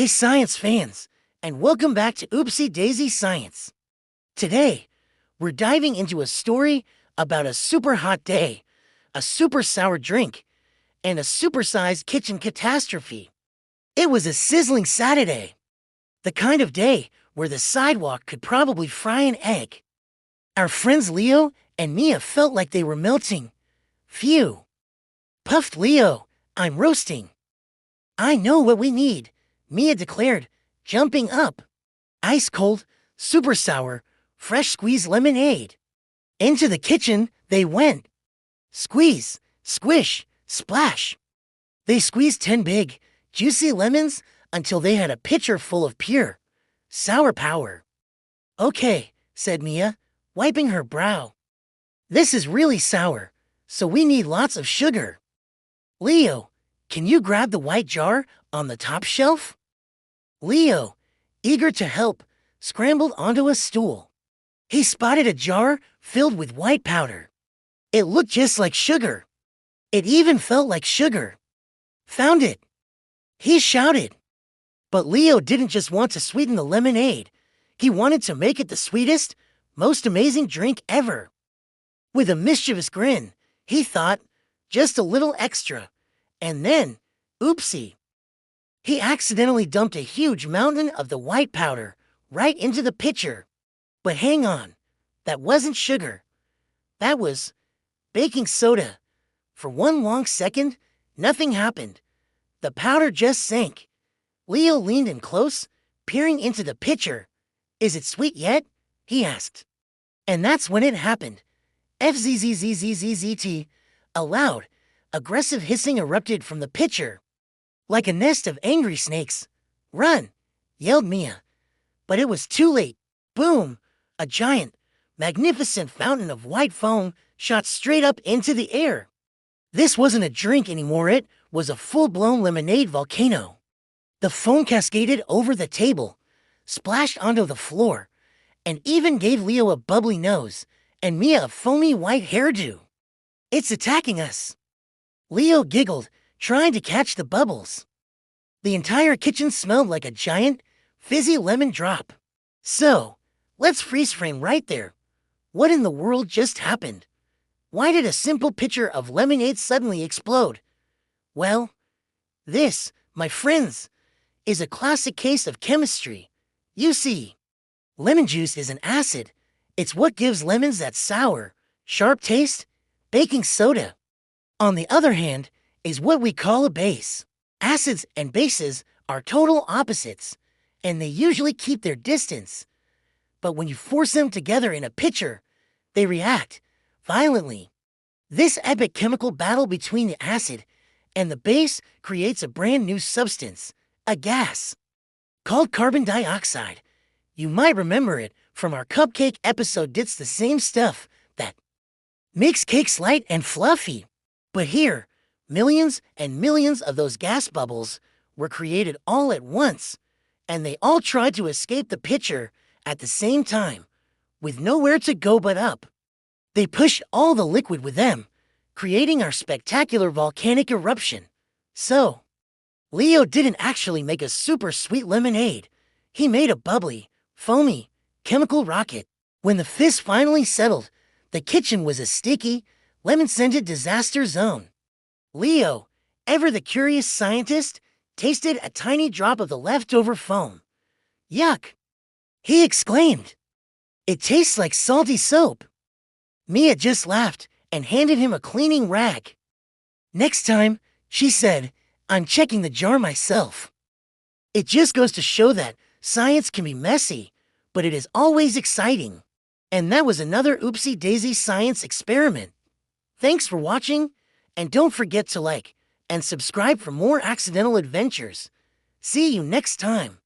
Hey science fans, and welcome back to Oopsie Daisy Science. Today, we're diving into a story about a super hot day, a super sour drink, and a supersized kitchen catastrophe. It was a sizzling Saturday, the kind of day where the sidewalk could probably fry an egg. Our friends Leo and Mia felt like they were melting. Phew. Puffed Leo, I'm roasting. I know what we need, Mia declared, jumping up. Ice cold, super sour, fresh squeezed lemonade. Into the kitchen they went. Squeeze, squish, splash. They squeezed 10 big, juicy lemons until they had a pitcher full of pure, sour power. Okay, said Mia, wiping her brow. This is really sour, so we need lots of sugar. Leo, can you grab the white jar on the top shelf? Leo, eager to help, scrambled onto a stool. He spotted a jar filled with white powder. It looked just like sugar. It even felt like sugar. Found it! He shouted. But Leo didn't just want to sweeten the lemonade. He wanted to make it the sweetest, most amazing drink ever. With a mischievous grin, he thought, just a little extra. And then, oopsie. He accidentally dumped a huge mountain of the white powder right into the pitcher. But hang on, that wasn't sugar. That was baking soda. For one long second, nothing happened. The powder just sank. Leo leaned in close, peering into the pitcher. Is it sweet yet? He asked. And that's when it happened. FZZZZZZT. A loud, aggressive hissing erupted from the pitcher. Like a nest of angry snakes. Run, yelled Mia. But it was too late. Boom! A giant, magnificent fountain of white foam shot straight up into the air. This wasn't a drink anymore, it was a full-blown lemonade volcano. The foam cascaded over the table, splashed onto the floor, and even gave Leo a bubbly nose and Mia a foamy white hairdo. It's attacking us. Leo giggled, trying to catch the bubbles. The entire kitchen smelled like a giant, fizzy lemon drop. So, let's freeze frame right there. What in the world just happened? Why did a simple pitcher of lemonade suddenly explode? Well, this, my friends, is a classic case of chemistry. You see, lemon juice is an acid. It's what gives lemons that sour, sharp taste. Baking soda, on the other hand, is what we call a base. Acids and bases are total opposites, and they usually keep their distance. But when you force them together in a pitcher, they react violently. This epic chemical battle between the acid and the base creates a brand new substance, a gas, called carbon dioxide. You might remember it from our cupcake episode. It's the same stuff that makes cakes light and fluffy. But here, millions and millions of those gas bubbles were created all at once, and they all tried to escape the pitcher at the same time, with nowhere to go but up. They pushed all the liquid with them, creating our spectacular volcanic eruption. So, Leo didn't actually make a super sweet lemonade. He made a bubbly, foamy, chemical rocket. When the fizz finally settled, the kitchen was a sticky, lemon-scented disaster zone. Leo, ever the curious scientist, tasted a tiny drop of the leftover foam. Yuck! He exclaimed. It tastes like salty soap. Mia just laughed and handed him a cleaning rag. Next time, she said, I'm checking the jar myself. It just goes to show that science can be messy, but it is always exciting. And that was another Oopsie Daisy Science experiment. Thanks for watching, and don't forget to like and subscribe for more accidental adventures. See you next time.